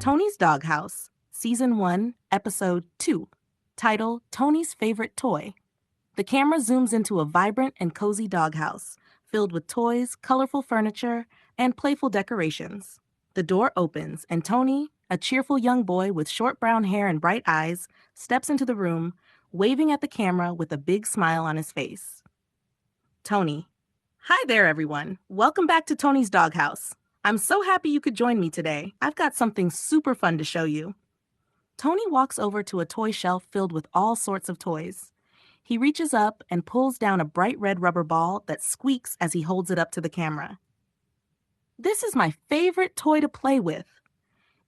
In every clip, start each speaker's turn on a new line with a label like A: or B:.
A: Tony's Doghouse, Season 1, Episode 2, title Tony's Favorite Toy. The camera zooms into a vibrant and cozy doghouse, filled with toys, colorful furniture, and playful decorations. The door opens, and Tony, a cheerful young boy with short brown hair and bright eyes, steps into the room, waving at the camera with a big smile on his face. Tony. Hi there, everyone. Welcome back to Tony's Doghouse. I'm so happy you could join me today. I've got something super fun to show you. Tony walks over to a toy shelf filled with all sorts of toys. He reaches up and pulls down a bright red rubber ball that squeaks as he holds it up to the camera. This is my favorite toy to play with.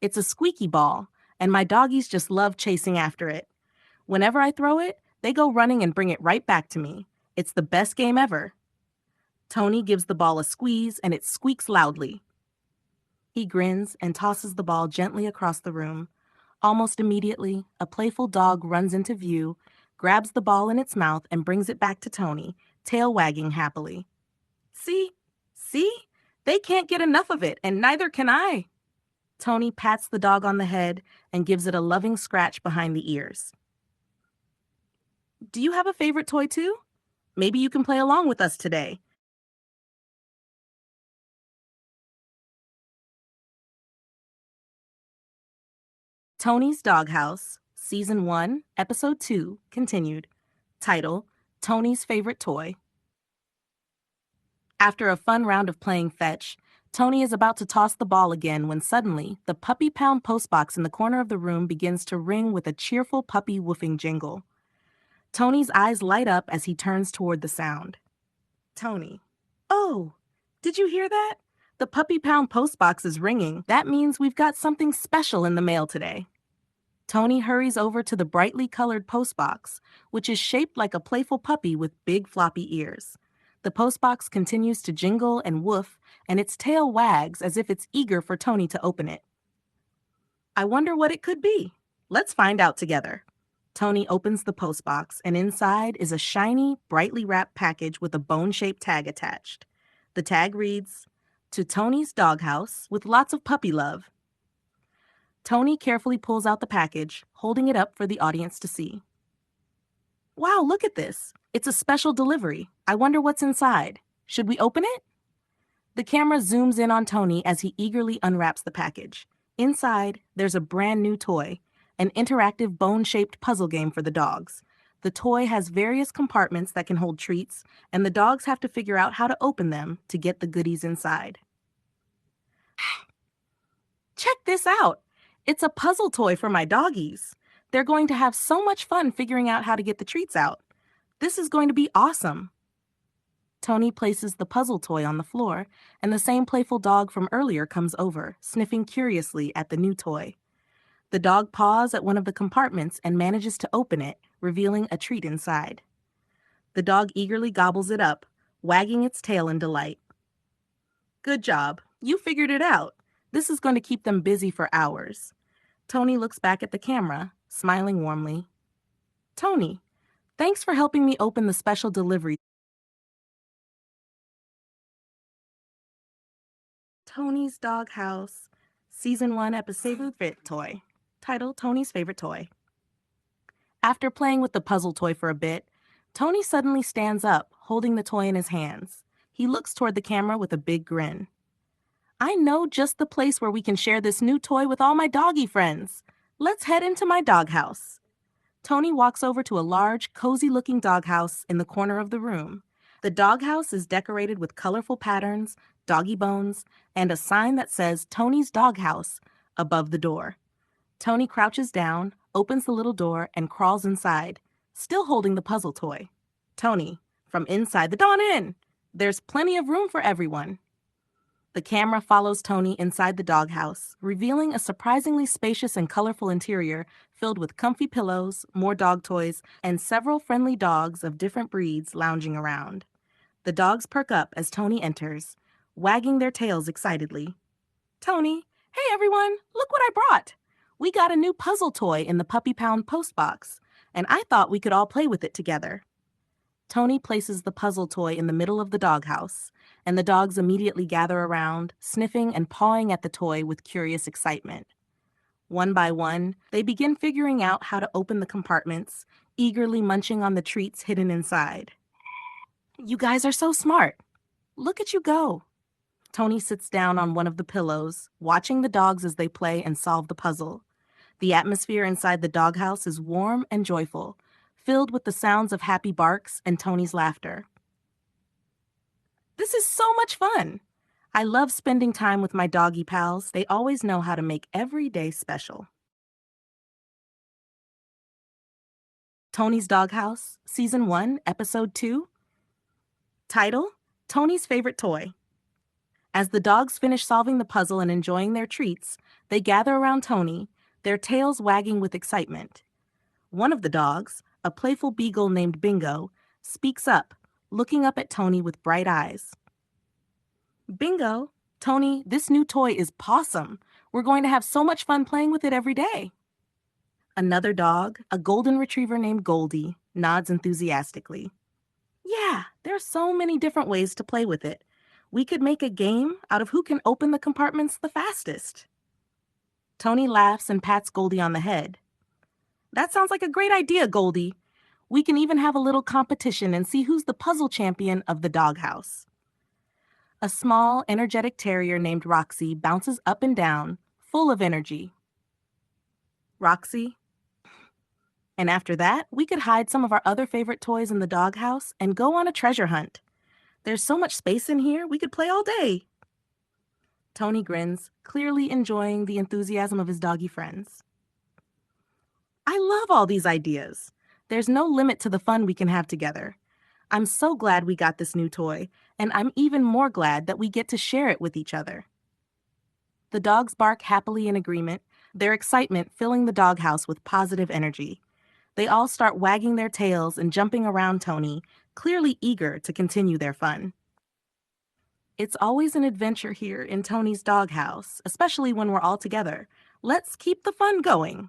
A: It's a squeaky ball, and my doggies just love chasing after it. Whenever I throw it, they go running and bring it right back to me. It's the best game ever. Tony gives the ball a squeeze, and it squeaks loudly. He grins and tosses the ball gently across the room. Almost immediately, a playful dog runs into view, grabs the ball in its mouth, and brings it back to Tony, tail wagging happily. See? They can't get enough of it, and neither can I. Tony pats the dog on the head and gives it a loving scratch behind the ears. Do you have a favorite toy too? Maybe you can play along with us today. Tony's Doghouse, Season 1, Episode 2, continued. Title, Tony's Favorite Toy. After a fun round of playing fetch, Tony is about to toss the ball again when suddenly the puppy pound postbox in the corner of the room begins to ring with a cheerful puppy woofing jingle. Tony's eyes light up as he turns toward the sound. Tony. Oh, did you hear that? The puppy pound postbox is ringing. That means we've got something special in the mail today. Tony hurries over to the brightly colored postbox, which is shaped like a playful puppy with big floppy ears. The postbox continues to jingle and woof, and its tail wags as if it's eager for Tony to open it. I wonder what it could be. Let's find out together. Tony opens the postbox, and inside is a shiny, brightly wrapped package with a bone-shaped tag attached. The tag reads, "To Tony's Doghouse with lots of puppy love." Tony carefully pulls out the package, holding it up for the audience to see. Wow, look at this. It's a special delivery. I wonder what's inside. Should we open it? The camera zooms in on Tony as he eagerly unwraps the package. Inside, there's a brand new toy, an interactive bone-shaped puzzle game for the dogs. The toy has various compartments that can hold treats, and the dogs have to figure out how to open them to get the goodies inside. Check this out! It's a puzzle toy for my doggies. They're going to have so much fun figuring out how to get the treats out. This is going to be awesome. Tony places the puzzle toy on the floor, and the same playful dog from earlier comes over, sniffing curiously at the new toy. The dog paws at one of the compartments and manages to open it, revealing a treat inside. The dog eagerly gobbles it up, wagging its tail in delight. Good job. You figured it out. This is going to keep them busy for hours. Tony looks back at the camera, smiling warmly. Tony, thanks for helping me open the special delivery. Tony's Doghouse, Season 1, Episode Favorite Toy. Title, Tony's Favorite Toy. After playing with the puzzle toy for a bit, Tony suddenly stands up, holding the toy in his hands. He looks toward the camera with a big grin. I know just the place where we can share this new toy with all my doggy friends. Let's head into my doghouse. Tony walks over to a large, cozy-looking doghouse in the corner of the room. The doghouse is decorated with colorful patterns, doggy bones, and a sign that says Tony's Doghouse above the door. Tony crouches down, opens the little door, and crawls inside, still holding the puzzle toy. Tony, from inside the dawn in! There's plenty of room for everyone. The camera follows Tony inside the doghouse, revealing a surprisingly spacious and colorful interior filled with comfy pillows, more dog toys, and several friendly dogs of different breeds lounging around. The dogs perk up as Tony enters, wagging their tails excitedly. Tony, hey everyone, look what I brought! We got a new puzzle toy in the Puppy Pound postbox, and I thought we could all play with it together. Tony places the puzzle toy in the middle of the doghouse, and the dogs immediately gather around, sniffing and pawing at the toy with curious excitement. One by one, they begin figuring out how to open the compartments, eagerly munching on the treats hidden inside. You guys are so smart. Look at you go. Tony sits down on one of the pillows, watching the dogs as they play and solve the puzzle. The atmosphere inside the doghouse is warm and joyful, filled with the sounds of happy barks and Tony's laughter. This is so much fun. I love spending time with my doggy pals. They always know how to make every day special. Tony's Doghouse, Season 1, Episode 2. Title: Tony's Favorite Toy. As the dogs finish solving the puzzle and enjoying their treats, they gather around Tony, their tails wagging with excitement. One of the dogs, a playful beagle named Bingo, speaks up, looking up at Tony with bright eyes. Bingo, Tony, this new toy is pawsome. We're going to have so much fun playing with it every day. Another dog, a golden retriever named Goldie, nods enthusiastically. Yeah, there are so many different ways to play with it. We could make a game out of who can open the compartments the fastest. Tony laughs and pats Goldie on the head. That sounds like a great idea, Goldie. We can even have a little competition and see who's the puzzle champion of the doghouse. A small, energetic terrier named Roxy bounces up and down, full of energy. Roxy? And after that, we could hide some of our other favorite toys in the doghouse and go on a treasure hunt. There's so much space in here, we could play all day. Tony grins, clearly enjoying the enthusiasm of his doggy friends. I love all these ideas. There's no limit to the fun we can have together. I'm so glad we got this new toy, and I'm even more glad that we get to share it with each other. The dogs bark happily in agreement, their excitement filling the doghouse with positive energy. They all start wagging their tails and jumping around Tony, clearly eager to continue their fun. It's always an adventure here in Tony's doghouse, especially when we're all together. Let's keep the fun going.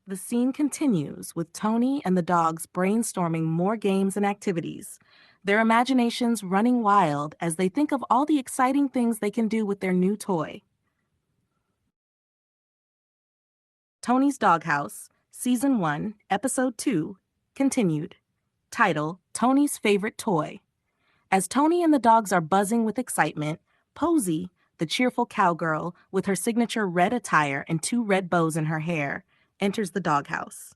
A: The scene continues with Tony and the dogs brainstorming more games and activities, their imaginations running wild as they think of all the exciting things they can do with their new toy. Tony's Doghouse, Season 1, Episode 2, continued. Title: Tony's Favorite Toy. As Tony and the dogs are buzzing with excitement, Posy, the cheerful cowgirl with her signature red attire and 2 red bows in her hair, enters the doghouse.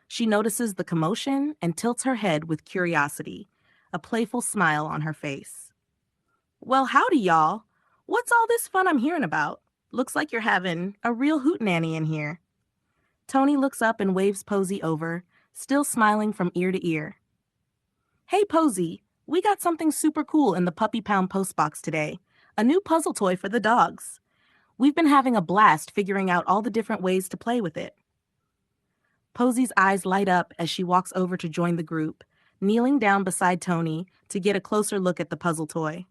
A: She notices the commotion and tilts her head with curiosity, a playful smile on her face. Well, howdy, y'all. What's all this fun I'm hearing about? Looks like you're having a real hootenanny in here. Tony looks up and waves Posy over, still smiling from ear to ear. Hey, Posy, we got something super cool in the Puppy Pound postbox today. A new puzzle toy for the dogs. We've been having a blast figuring out all the different ways to play with it. Posy's eyes light up as she walks over to join the group, kneeling down beside Tony to get a closer look at the puzzle toy.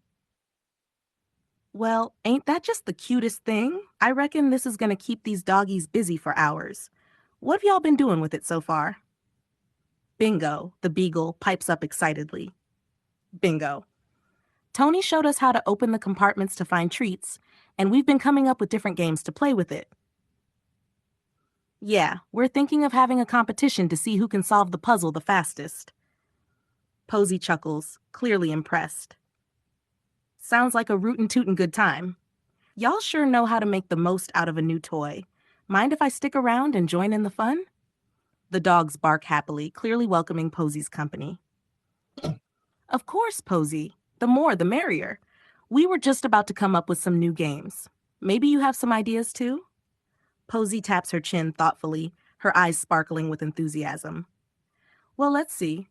A: Well, ain't that just the cutest thing? I reckon this is going to keep these doggies busy for hours. What have y'all been doing with it so far? Bingo, the beagle, pipes up excitedly. Bingo. Tony showed us how to open the compartments to find treats, and we've been coming up with different games to play with it. Yeah, we're thinking of having a competition to see who can solve the puzzle the fastest. Posy chuckles, clearly impressed. Sounds like a rootin' tootin' good time. Y'all sure know how to make the most out of a new toy. Mind if I stick around and join in the fun? The dogs bark happily, clearly welcoming Posy's company. Of course, Posy. The more, the merrier. We were just about to come up with some new games. Maybe you have some ideas, too? Posy taps her chin thoughtfully, her eyes sparkling with enthusiasm. Well, let's see.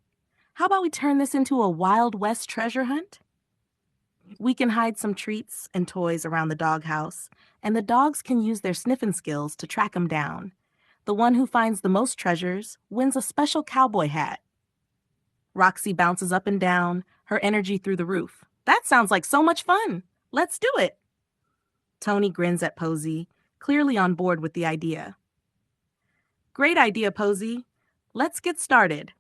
A: How about we turn this into a Wild West treasure hunt? We can hide some treats and toys around the doghouse, and the dogs can use their sniffing skills to track them down. The one who finds the most treasures wins a special cowboy hat. Roxy bounces up and down, her energy through the roof. That sounds like so much fun. Let's do it. Tony grins at Posy, clearly on board with the idea. Great idea, Posy. Let's get started.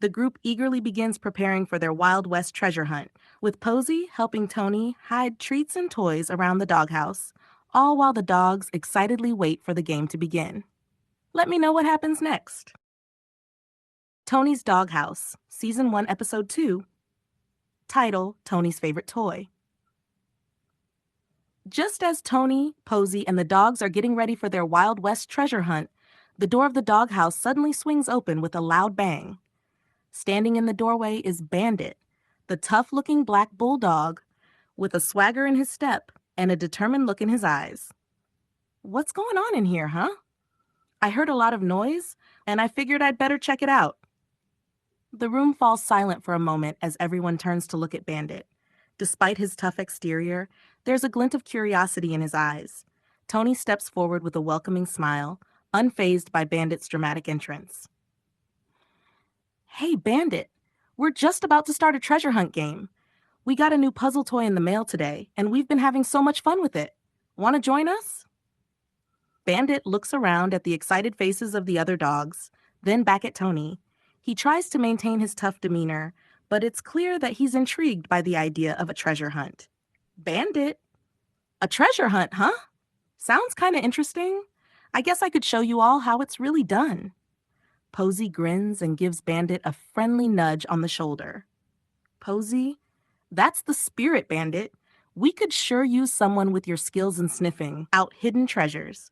A: The group eagerly begins preparing for their Wild West treasure hunt, with Posy helping Tony hide treats and toys around the doghouse, all while the dogs excitedly wait for the game to begin. Let me know what happens next. Tony's Doghouse, Season 1, Episode 2. Title, Tony's Favorite Toy. Just as Tony, Posey, and the dogs are getting ready for their Wild West treasure hunt, the door of the doghouse suddenly swings open with a loud bang. Standing in the doorway is Bandit, the tough-looking black bulldog, with a swagger in his step and a determined look in his eyes. What's going on in here, huh? I heard a lot of noise, and I figured I'd better check it out. The room falls silent for a moment as everyone turns to look at Bandit. Despite his tough exterior, there's a glint of curiosity in his eyes. Tony steps forward with a welcoming smile, unfazed by Bandit's dramatic entrance. Hey, Bandit, we're just about to start a treasure hunt game. We got a new puzzle toy in the mail today, and we've been having so much fun with it. Want to join us? Bandit looks around at the excited faces of the other dogs, then back at Tony. He tries to maintain his tough demeanor, but it's clear that he's intrigued by the idea of a treasure hunt. Bandit? A treasure hunt, huh? Sounds kind of interesting. I guess I could show you all how it's really done. Posey grins and gives Bandit a friendly nudge on the shoulder. Posey? That's the spirit, Bandit. We could sure use someone with your skills in sniffing out hidden treasures.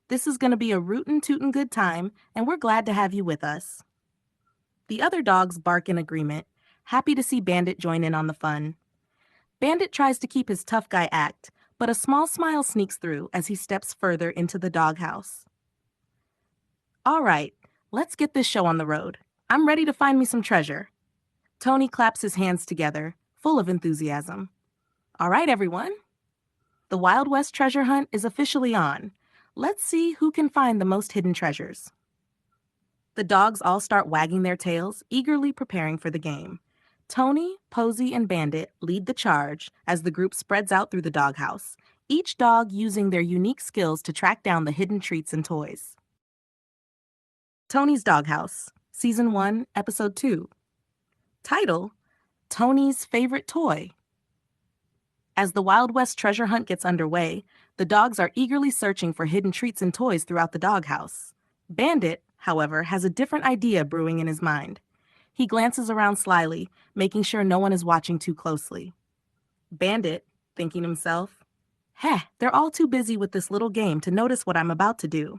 A: This is going to be a rootin' tootin' good time, and we're glad to have you with us. The other dogs bark in agreement, happy to see Bandit join in on the fun. Bandit tries to keep his tough guy act, but a small smile sneaks through as he steps further into the doghouse. All right, let's get this show on the road. I'm ready to find me some treasure. Tony claps his hands together, full of enthusiasm. All right, everyone. The Wild West treasure hunt is officially on. Let's see who can find the most hidden treasures. The dogs all start wagging their tails, eagerly preparing for the game. Tony, Posey, and Bandit lead the charge as the group spreads out through the doghouse, each dog using their unique skills to track down the hidden treats and toys. Tony's Doghouse, Season 1, Episode 2. Title, Tony's Favorite Toy. As the Wild West treasure hunt gets underway, the dogs are eagerly searching for hidden treats and toys throughout the doghouse. Bandit, however, has a different idea brewing in his mind. He glances around slyly, making sure no one is watching too closely. Bandit, thinking to himself, they're all too busy with this little game to notice what I'm about to do.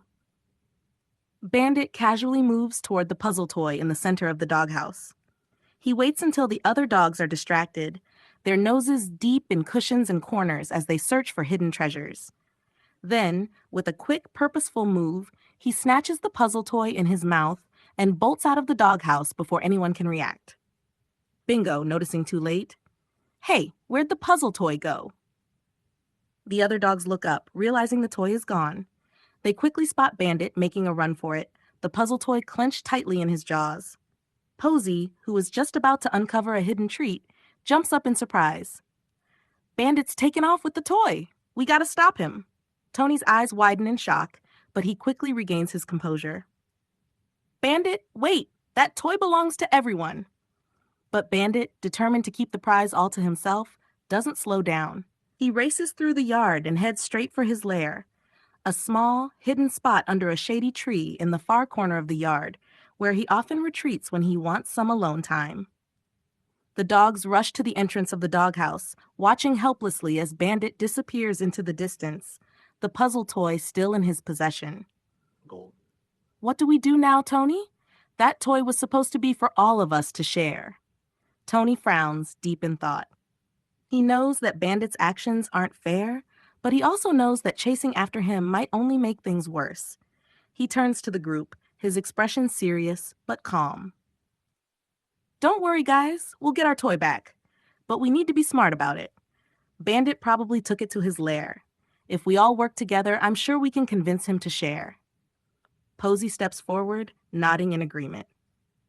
A: Bandit casually moves toward the puzzle toy in the center of the doghouse. He waits until the other dogs are distracted, their noses deep in cushions and corners as they search for hidden treasures. Then, with a quick, purposeful move, he snatches the puzzle toy in his mouth and bolts out of the doghouse before anyone can react. Bingo, noticing too late. Hey, where'd the puzzle toy go? The other dogs look up, realizing the toy is gone. They quickly spot Bandit making a run for it, the puzzle toy clenched tightly in his jaws. Posey, who was just about to uncover a hidden treat, jumps up in surprise. Bandit's taken off with the toy. We gotta stop him. Tony's eyes widen in shock, but he quickly regains his composure. Bandit, wait! That toy belongs to everyone. But Bandit, determined to keep the prize all to himself, doesn't slow down. He races through the yard and heads straight for his lair, a small, hidden spot under a shady tree in the far corner of the yard, where he often retreats when he wants some alone time. The dogs rush to the entrance of the doghouse, watching helplessly as Bandit disappears into the distance, the puzzle toy still in his possession. Gold. What do we do now, Tony? That toy was supposed to be for all of us to share. Tony frowns, deep in thought. He knows that Bandit's actions aren't fair, but he also knows that chasing after him might only make things worse. He turns to the group, his expression serious but calm. Don't worry, guys. We'll get our toy back. But we need to be smart about it. Bandit probably took it to his lair. If we all work together, I'm sure we can convince him to share. Posey steps forward, nodding in agreement.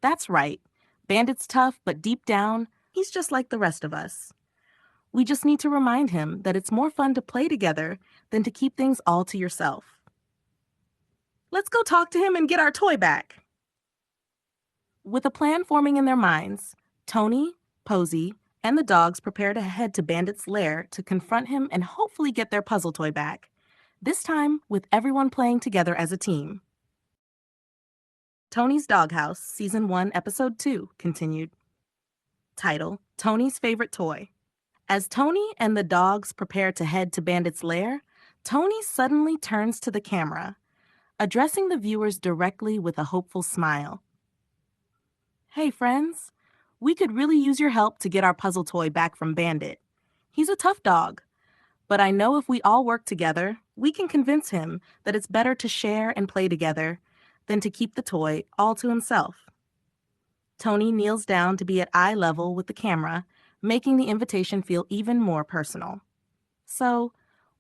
A: That's right. Bandit's tough, but deep down, he's just like the rest of us. We just need to remind him that it's more fun to play together than to keep things all to yourself. Let's go talk to him and get our toy back. With a plan forming in their minds, Tony, Posey, and the dogs prepare to head to Bandit's lair to confront him and hopefully get their puzzle toy back. this time with everyone playing together as a team. Tony's Doghouse, Season 1, Episode 2, continued. Title, Tony's Favorite Toy. As Tony and the dogs prepare to head to Bandit's lair, Tony suddenly turns to the camera, addressing the viewers directly with a hopeful smile. Hey friends, we could really use your help to get our puzzle toy back from Bandit. He's a tough dog, but I know if we all work together, we can convince him that it's better to share and play together than to keep the toy all to himself. Tony kneels down to be at eye level with the camera, making the invitation feel even more personal. So,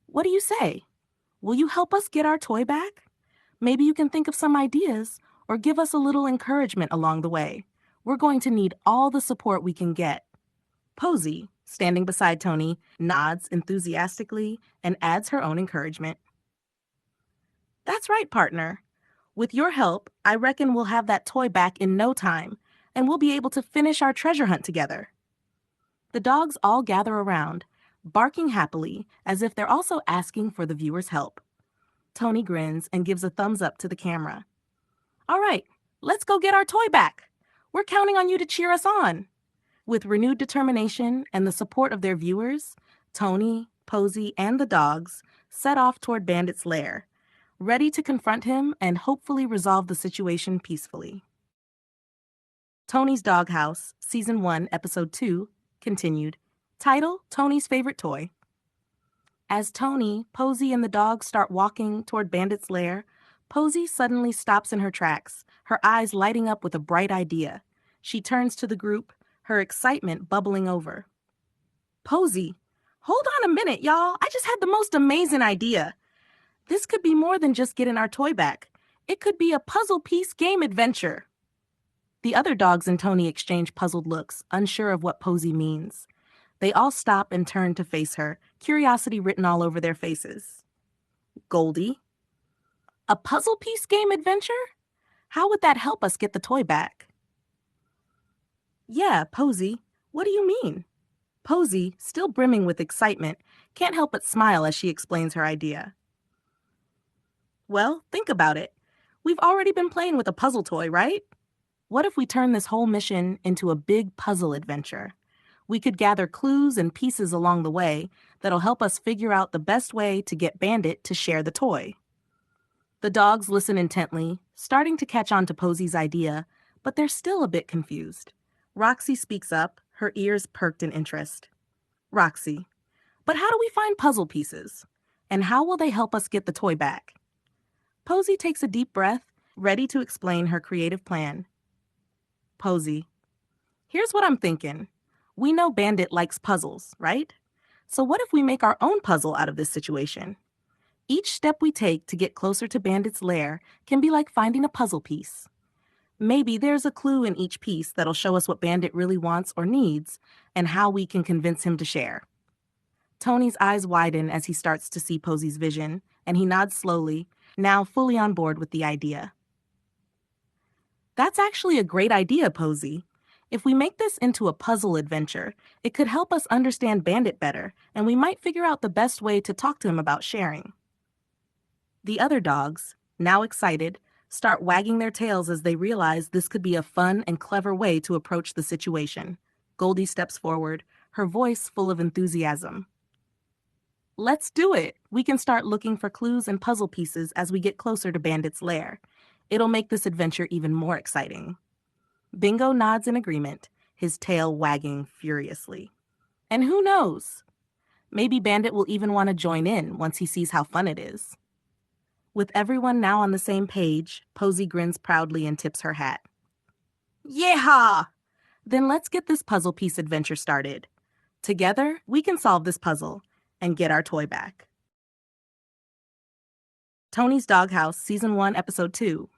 A: what do you say? Will you help us get our toy back? Maybe you can think of some ideas or give us a little encouragement along the way. We're going to need all the support we can get. Posey, standing beside Tony, nods enthusiastically and adds her own encouragement. That's right, partner. With your help, I reckon we'll have that toy back in no time, and we'll be able to finish our treasure hunt together. The dogs all gather around, barking happily as if they're also asking for the viewers' help. Tony grins and gives a thumbs up to the camera. All right, let's go get our toy back. We're counting on you to cheer us on. With renewed determination and the support of their viewers, Tony, Posey, and the dogs set off toward Bandit's lair, ready to confront him and hopefully resolve the situation peacefully. Tony's Doghouse, Season 1, Episode 2, continued. Title, Tony's Favorite Toy. As Tony, Posey, and the dogs start walking toward Bandit's lair, Posey suddenly stops in her tracks, her eyes lighting up with a bright idea. She turns to the group, her excitement bubbling over. Posey, hold on a minute, y'all. I just had the most amazing idea. This could be more than just getting our toy back. It could be a puzzle piece game adventure. The other dogs and Tony exchange puzzled looks, unsure of what Posey means. They all stop and turn to face her, curiosity written all over their faces. Goldie, a puzzle piece game adventure? How would that help us get the toy back? Yeah, Posey, what do you mean? Posey, still brimming with excitement, can't help but smile as she explains her idea. Well, think about it. We've already been playing with a puzzle toy, right? What if we turn this whole mission into a big puzzle adventure? We could gather clues and pieces along the way that'll help us figure out the best way to get Bandit to share the toy. The dogs listen intently, starting to catch on to Posey's idea, but they're still a bit confused. Roxy speaks up, her ears perked in interest. Roxy, but how do we find puzzle pieces? And how will they help us get the toy back? Posey takes a deep breath, ready to explain her creative plan. Posey, here's what I'm thinking. We know Bandit likes puzzles, right? So what if we make our own puzzle out of this situation? Each step we take to get closer to Bandit's lair can be like finding a puzzle piece. Maybe there's a clue in each piece that'll show us what Bandit really wants or needs and how we can convince him to share. Tony's eyes widen as he starts to see Posey's vision, and he nods slowly, now fully on board with the idea. That's actually a great idea, Posey. If we make this into a puzzle adventure, it could help us understand Bandit better, and we might figure out the best way to talk to him about sharing. The other dogs, now excited, start wagging their tails as they realize this could be a fun and clever way to approach the situation. Goldie steps forward, her voice full of enthusiasm. Let's do it! We can start looking for clues and puzzle pieces as we get closer to Bandit's lair. It'll make this adventure even more exciting. Bingo nods in agreement, his tail wagging furiously. And who knows? Maybe Bandit will even want to join in once he sees how fun it is. With everyone now on the same page, Posey grins proudly and tips her hat. Yeehaw! Then let's get this puzzle piece adventure started. Together, we can solve this puzzle and get our toy back. Tony's Doghouse, Season 1, Episode 2.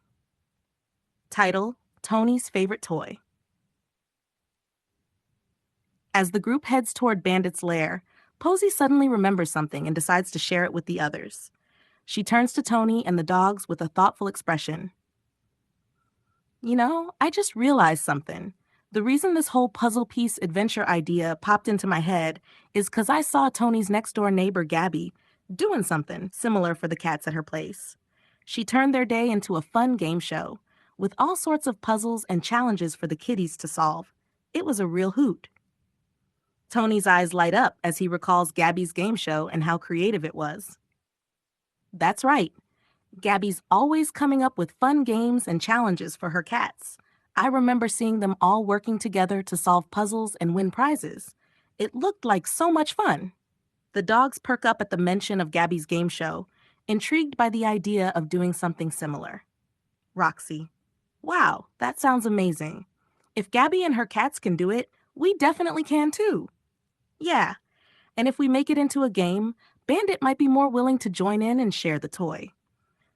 A: Title, Tony's Favorite Toy. As the group heads toward Bandit's lair, Posey suddenly remembers something and decides to share it with the others. She turns to Tony and the dogs with a thoughtful expression. You know, I just realized something. The reason this whole puzzle piece adventure idea popped into my head is because I saw Tony's next-door neighbor, Gabby, doing something similar for the cats at her place. She turned their day into a fun game show, with all sorts of puzzles and challenges for the kitties to solve. It was a real hoot. Tony's eyes light up as he recalls Gabby's game show and how creative it was. That's right. Gabby's always coming up with fun games and challenges for her cats. I remember seeing them all working together to solve puzzles and win prizes. It looked like so much fun. The dogs perk up at the mention of Gabby's game show, intrigued by the idea of doing something similar. Roxy: wow, that sounds amazing. If Gabby and her cats can do it, we definitely can too. Yeah, and if we make it into a game, Bandit might be more willing to join in and share the toy.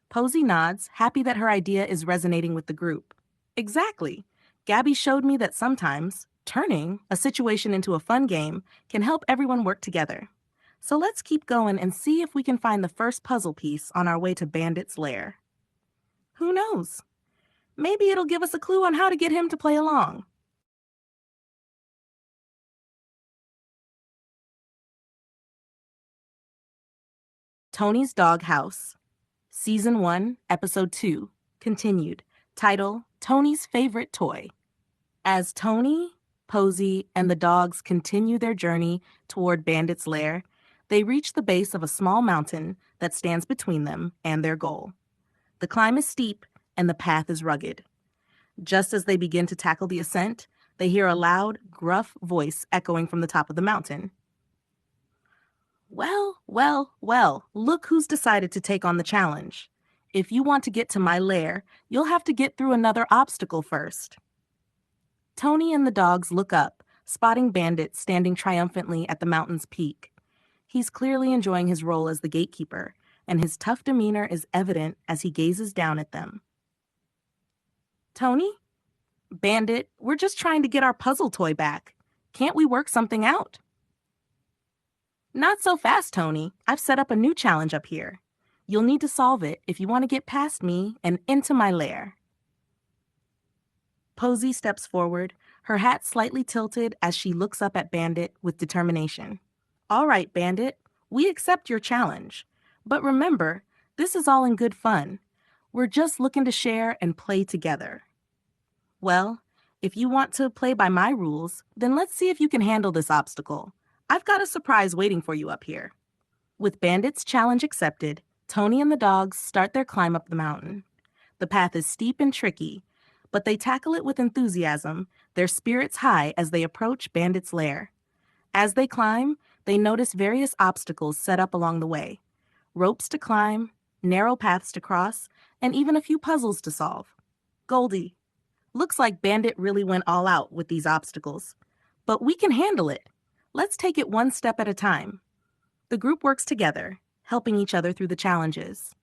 A: Posy nods, happy that her idea is resonating with the group. Exactly. Gabby showed me that sometimes turning a situation into a fun game can help everyone work together. So let's keep going and see if we can find the first puzzle piece on our way to Bandit's lair. Who knows? Maybe it'll give us a clue on how to get him to play along. Tony's Doghouse, Season 1, Episode 2, continued. Title: Tony's Favorite Toy. As Tony, Posy, and the dogs continue their journey toward Bandit's lair, they reach the base of a small mountain that stands between them and their goal. The climb is steep and the path is rugged. Just as they begin to tackle the ascent, they hear a loud, gruff voice echoing from the top of the mountain. Well, well, well, look who's decided to take on the challenge. If you want to get to my lair, you'll have to get through another obstacle first. Tony and the dogs look up, spotting Bandit standing triumphantly at the mountain's peak. He's clearly enjoying his role as the gatekeeper, and his tough demeanor is evident as he gazes down at them. Tony? Bandit, we're just trying to get our puzzle toy back. Can't we work something out? Not so fast, Tony. I've set up a new challenge up here. You'll need to solve it if you want to get past me and into my lair. Posy steps forward, her hat slightly tilted as she looks up at Bandit with determination. All right, Bandit, we accept your challenge. But remember, this is all in good fun. We're just looking to share and play together. Well, if you want to play by my rules, then let's see if you can handle this obstacle. I've got a surprise waiting for you up here. With Bandit's challenge accepted, Tony and the dogs start their climb up the mountain. The path is steep and tricky, but they tackle it with enthusiasm, their spirits high as they approach Bandit's lair. As they climb, they notice various obstacles set up along the way. Ropes to climb, narrow paths to cross, and even a few puzzles to solve. Goldie: looks like Bandit really went all out with these obstacles. But we can handle it. Let's take it one step at a time. The group works together, helping each other through the challenges.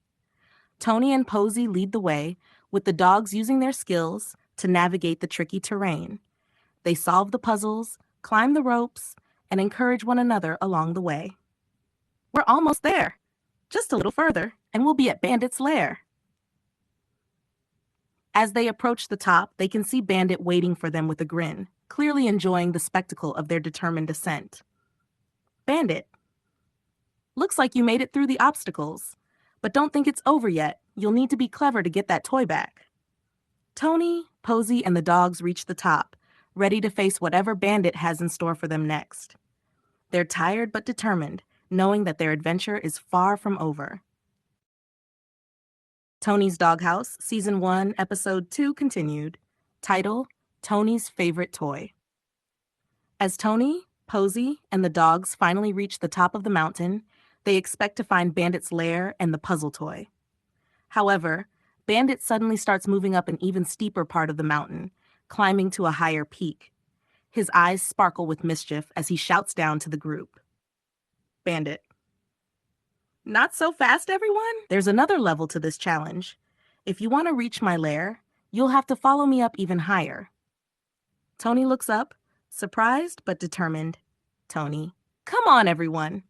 A: Tony and Posy lead the way, with the dogs using their skills to navigate the tricky terrain. They solve the puzzles, climb the ropes, and encourage one another along the way. We're almost there. Just a little further, and we'll be at Bandit's lair. As they approach the top, they can see Bandit waiting for them with a grin, clearly enjoying the spectacle of their determined ascent. Bandit: looks like you made it through the obstacles. But don't think it's over yet. You'll need to be clever to get that toy back. Tony, Posy, and the dogs reach the top, ready to face whatever Bandit has in store for them next. They're tired but determined, knowing that their adventure is far from over. Tony's Doghouse, Season 1, Episode 2 continued. Title: Tony's Favorite Toy. As Tony, Posy, and the dogs finally reach the top of the mountain, they expect to find Bandit's lair and the puzzle toy. However, Bandit suddenly starts moving up an even steeper part of the mountain, climbing to a higher peak. His eyes sparkle with mischief as he shouts down to the group. Bandit: not so fast, everyone. There's another level to this challenge. If you want to reach my lair, you'll have to follow me up even higher. Tony looks up, surprised but determined. Tony: come on, everyone.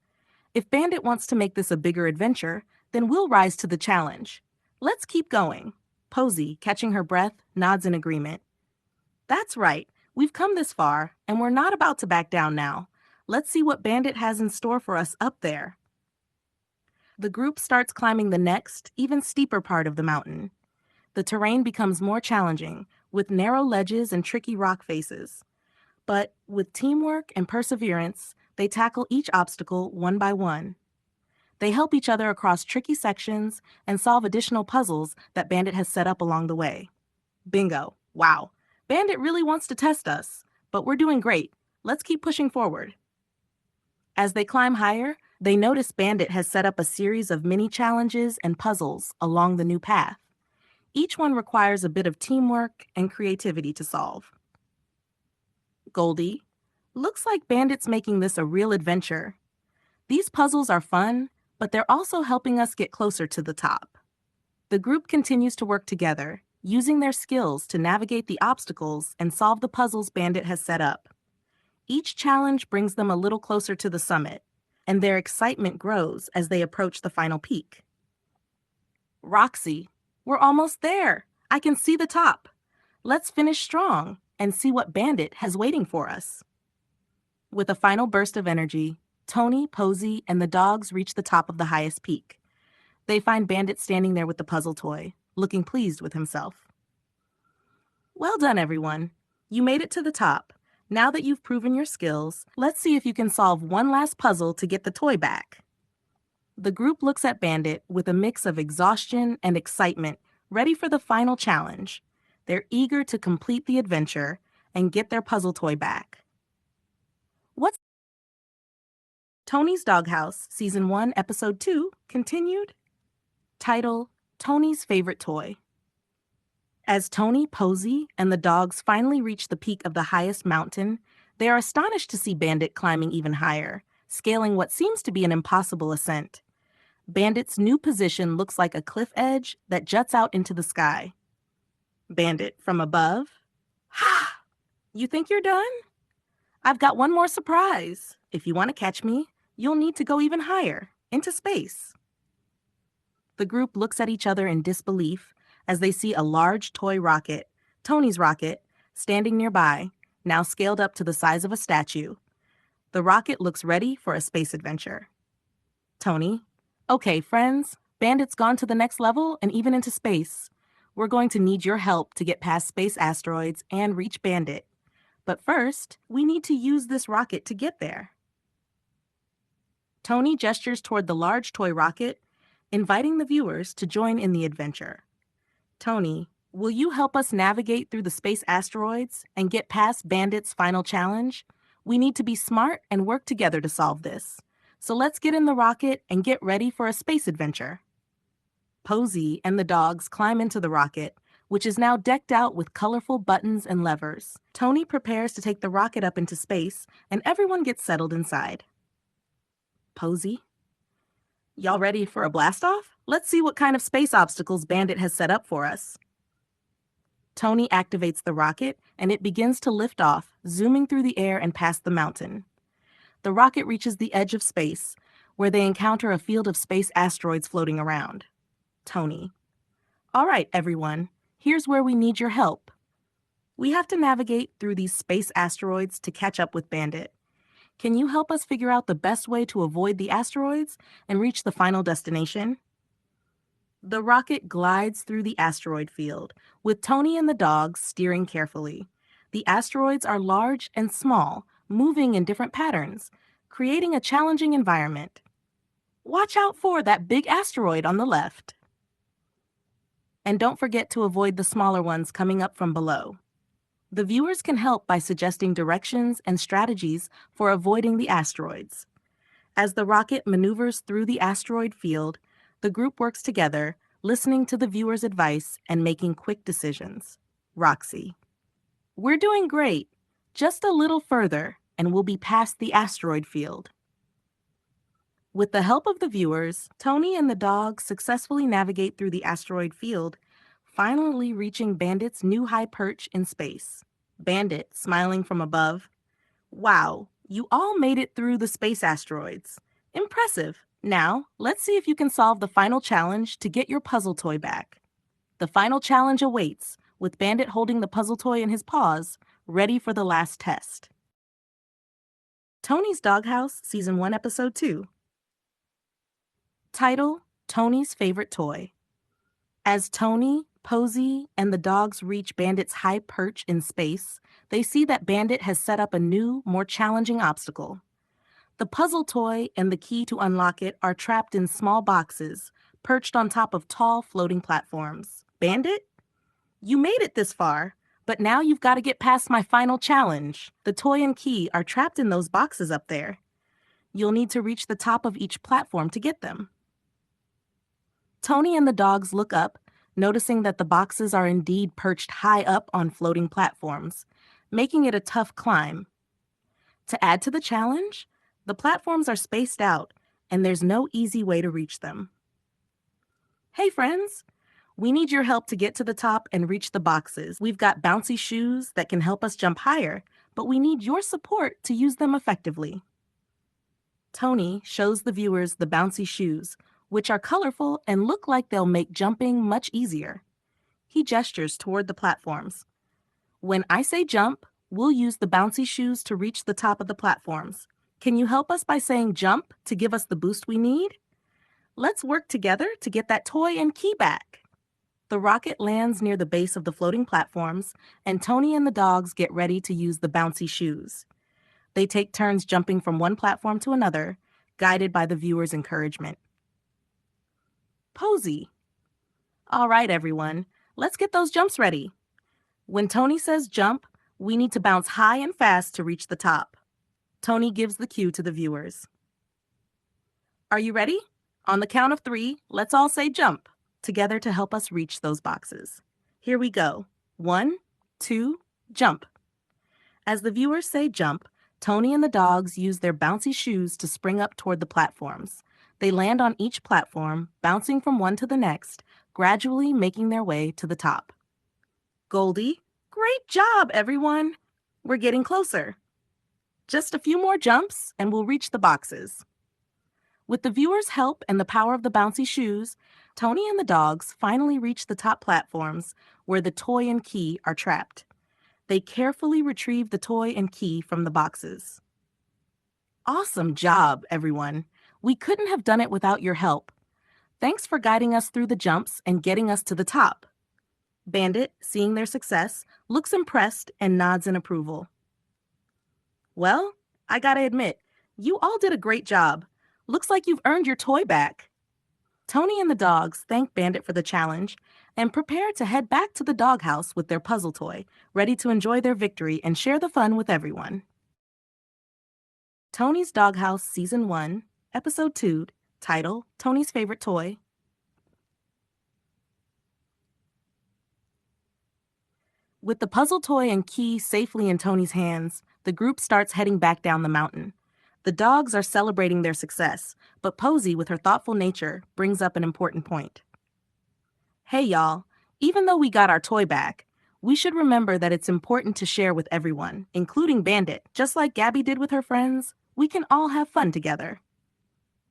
A: If Bandit wants to make this a bigger adventure, then we'll rise to the challenge. Let's keep going. Posy, catching her breath, nods in agreement. That's right. We've come this far, and we're not about to back down now. Let's see what Bandit has in store for us up there. The group starts climbing the next, even steeper part of the mountain. The terrain becomes more challenging, with narrow ledges and tricky rock faces. But with teamwork and perseverance, they tackle each obstacle one by one. They help each other across tricky sections and solve additional puzzles that Bandit has set up along the way. Bingo. Wow. Bandit really wants to test us, but we're doing great. Let's keep pushing forward. As they climb higher, they notice Bandit has set up a series of mini challenges and puzzles along the new path. Each one requires a bit of teamwork and creativity to solve. Goldie, looks like Bandit's making this a real adventure. These puzzles are fun, but they're also helping us get closer to the top. The group continues to work together, using their skills to navigate the obstacles and solve the puzzles Bandit has set up. Each challenge brings them a little closer to the summit, and their excitement grows as they approach the final peak. Roxy, we're almost there. I can see the top. Let's finish strong and see what Bandit has waiting for us. With a final burst of energy, Tony, Posey, and the dogs reach the top of the highest peak. They find Bandit standing there with the puzzle toy, looking pleased with himself. Well done, everyone. You made it to the top. Now that you've proven your skills, let's see if you can solve one last puzzle to get the toy back. The group looks at Bandit with a mix of exhaustion and excitement, ready for the final challenge. They're eager to complete the adventure and get their puzzle toy back. What's Tony's Doghouse, Season 1, Episode 2, continued? Title, Tony's Favorite Toy. As Tony, Posey, and the dogs finally reach the peak of the highest mountain, they are astonished to see Bandit climbing even higher, scaling what seems to be an impossible ascent. Bandit's new position looks like a cliff edge that juts out into the sky. Bandit, from above. Ha! You think you're done? I've got one more surprise. If you want to catch me, you'll need to go even higher, into space. The group looks at each other in disbelief as they see a large toy rocket, Tony's rocket, standing nearby, now scaled up to the size of a statue. The rocket looks ready for a space adventure. Tony, okay, friends, Bandit's gone to the next level and even into space. We're going to need your help to get past space asteroids and reach Bandit. But first, we need to use this rocket to get there. Tony gestures toward the large toy rocket, inviting the viewers to join in the adventure. Tony, will you help us navigate through the space asteroids and get past Bandit's final challenge? We need to be smart and work together to solve this. So let's get in the rocket and get ready for a space adventure. Posey and the dogs climb into the rocket, which is now decked out with colorful buttons and levers. Tony prepares to take the rocket up into space, and everyone gets settled inside. Posey, y'all ready for a blast-off? Let's see what kind of space obstacles Bandit has set up for us. Tony activates the rocket, and it begins to lift off, zooming through the air and past the mountain. The rocket reaches the edge of space, where they encounter a field of space asteroids floating around. Tony, all right, everyone, here's where we need your help. We have to navigate through these space asteroids to catch up with Bandit. Can you help us figure out the best way to avoid the asteroids and reach the final destination? The rocket glides through the asteroid field, with Tony and the dogs steering carefully. The asteroids are large and small, moving in different patterns, creating a challenging environment. Watch out for that big asteroid on the left. And don't forget to avoid the smaller ones coming up from below. The viewers can help by suggesting directions and strategies for avoiding the asteroids. As the rocket maneuvers through the asteroid field, the group works together, listening to the viewers' advice and making quick decisions. Roxy, we're doing great. Just a little further, and we'll be past the asteroid field. With the help of the viewers, Tony and the dogs successfully navigate through the asteroid field, finally reaching Bandit's new high perch in space. Bandit, smiling from above. Wow, you all made it through the space asteroids. Impressive. Now, let's see if you can solve the final challenge to get your puzzle toy back. The final challenge awaits, with Bandit holding the puzzle toy in his paws, ready for the last test. Tony's Doghouse, Season 1, Episode 2. Title: Tony's Favorite Toy. As Tony, Posey, and the dogs reach Bandit's high perch in space, they see that Bandit has set up a new, more challenging obstacle. The puzzle toy and the key to unlock it are trapped in small boxes, perched on top of tall floating platforms. Bandit? You made it this far, but now you've got to get past my final challenge. The toy and key are trapped in those boxes up there. You'll need to reach the top of each platform to get them. Tony and the dogs look up, noticing that the boxes are indeed perched high up on floating platforms, making it a tough climb. To add to the challenge, the platforms are spaced out, and there's no easy way to reach them. Hey friends, we need your help to get to the top and reach the boxes. We've got bouncy shoes that can help us jump higher, but we need your support to use them effectively. Tony shows the viewers the bouncy shoes, which are colorful and look like they'll make jumping much easier. He gestures toward the platforms. When I say jump, we'll use the bouncy shoes to reach the top of the platforms. Can you help us by saying jump to give us the boost we need? Let's work together to get that toy and key back. The rocket lands near the base of the floating platforms, and Tony and the dogs get ready to use the bouncy shoes. They take turns jumping from one platform to another, guided by the viewer's encouragement. Posey. All right, everyone, let's get those jumps ready. When Tony says jump, we need to bounce high and fast to reach the top. Tony gives the cue to the viewers. Are you ready? On the count of 3, let's all say jump together to help us reach those boxes. Here we go. 1, 2, jump. As the viewers say jump, Tony and the dogs use their bouncy shoes to spring up toward the platforms. They land on each platform, bouncing from one to the next, gradually making their way to the top. Goldie, great job, everyone! We're getting closer. Just a few more jumps, and we'll reach the boxes. With the viewers' help and the power of the bouncy shoes, Tony and the dogs finally reach the top platforms where the toy and key are trapped. They carefully retrieve the toy and key from the boxes. Awesome job, everyone! We couldn't have done it without your help. Thanks for guiding us through the jumps and getting us to the top. Bandit, seeing their success, looks impressed and nods in approval. Well, I gotta admit, you all did a great job. Looks like you've earned your toy back. Tony and the dogs thank Bandit for the challenge and prepare to head back to the doghouse with their puzzle toy, ready to enjoy their victory and share the fun with everyone. Tony's Doghouse Season 1, Episode 2, title, Tony's Favorite Toy. With the puzzle toy and key safely in Tony's hands, the group starts heading back down the mountain. The dogs are celebrating their success, but Posey, with her thoughtful nature, brings up an important point. Hey y'all, even though we got our toy back, we should remember that it's important to share with everyone, including Bandit. Just like Gabby did with her friends, we can all have fun together.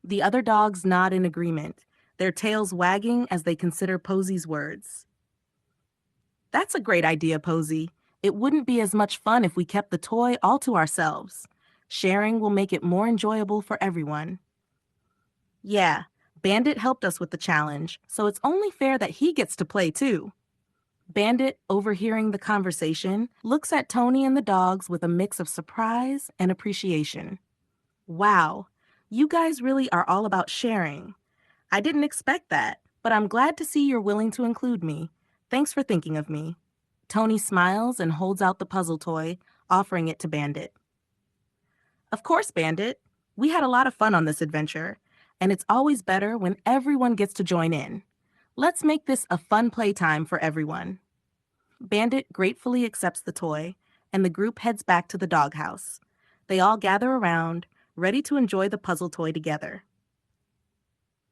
A: The other dogs nod in agreement, their tails wagging as they consider Posey's words. That's a great idea, Posey. It wouldn't be as much fun if we kept the toy all to ourselves. Sharing will make it more enjoyable for everyone. Yeah, Bandit helped us with the challenge, so it's only fair that he gets to play too. Bandit, overhearing the conversation, looks at Tony and the dogs with a mix of surprise and appreciation. Wow, you guys really are all about sharing. I didn't expect that, but I'm glad to see you're willing to include me. Thanks for thinking of me. Tony smiles and holds out the puzzle toy, offering it to Bandit. Of course, Bandit. We had a lot of fun on this adventure, and it's always better when everyone gets to join in. Let's make this a fun playtime for everyone. Bandit gratefully accepts the toy, and the group heads back to the doghouse. They all gather around, ready to enjoy the puzzle toy together.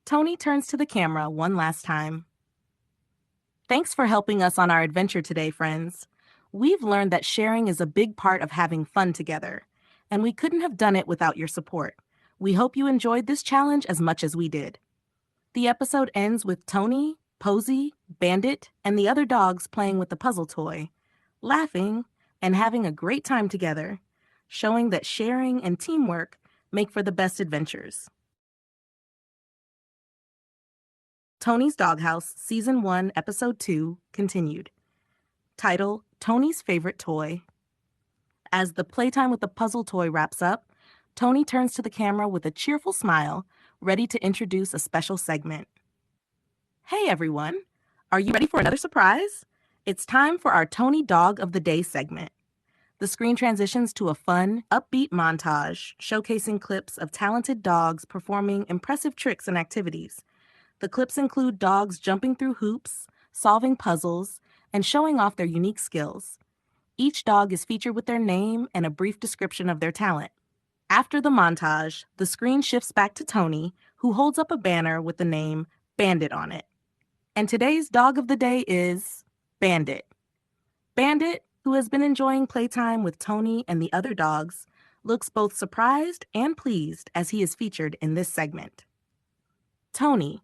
A: Tony turns to the camera one last time. Thanks for helping us on our adventure today, friends. We've learned that sharing is a big part of having fun together, and we couldn't have done it without your support. We hope you enjoyed this challenge as much as we did. The episode ends with Tony, Posey, Bandit, and the other dogs playing with the puzzle toy, laughing, and having a great time together, showing that sharing and teamwork make for the best adventures. Tony's Doghouse, Season 1, Episode 2, continued. Title, Tony's Favorite Toy. As the playtime with the puzzle toy wraps up, Tony turns to the camera with a cheerful smile, ready to introduce a special segment. Hey everyone! Are you ready for another surprise? It's time for our Tony Dog of the Day segment. The screen transitions to a fun, upbeat montage showcasing clips of talented dogs performing impressive tricks and activities. The clips include dogs jumping through hoops, solving puzzles, and showing off their unique skills. Each dog is featured with their name and a brief description of their talent. After the montage, the screen shifts back to Tony, who holds up a banner with the name Bandit on it. And today's dog of the day is Bandit. Bandit, who has been enjoying playtime with Tony and the other dogs, looks both surprised and pleased as he is featured in this segment. Tony,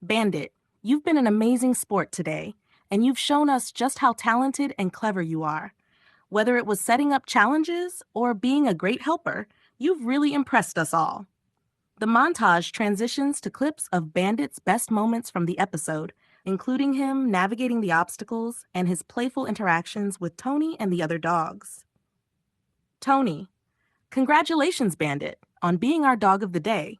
A: Bandit, you've been an amazing sport today, and you've shown us just how talented and clever you are. Whether it was setting up challenges or being a great helper, you've really impressed us all. The montage transitions to clips of Bandit's best moments from the episode, including him navigating the obstacles and his playful interactions with Tony and the other dogs. Tony, congratulations, Bandit, on being our dog of the day.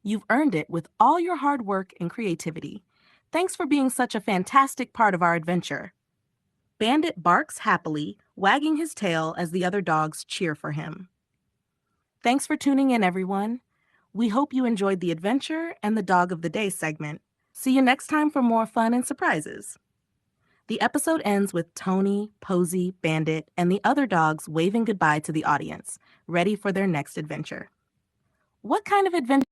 A: You've earned it with all your hard work and creativity. Thanks for being such a fantastic part of our adventure. Bandit barks happily, wagging his tail as the other dogs cheer for him. Thanks for tuning in, everyone. We hope you enjoyed the adventure and the Dog of the Day segment. See you next time for more fun and surprises. The episode ends with Tony, Posey, Bandit, and the other dogs waving goodbye to the audience, ready for their next adventure. What kind of adventure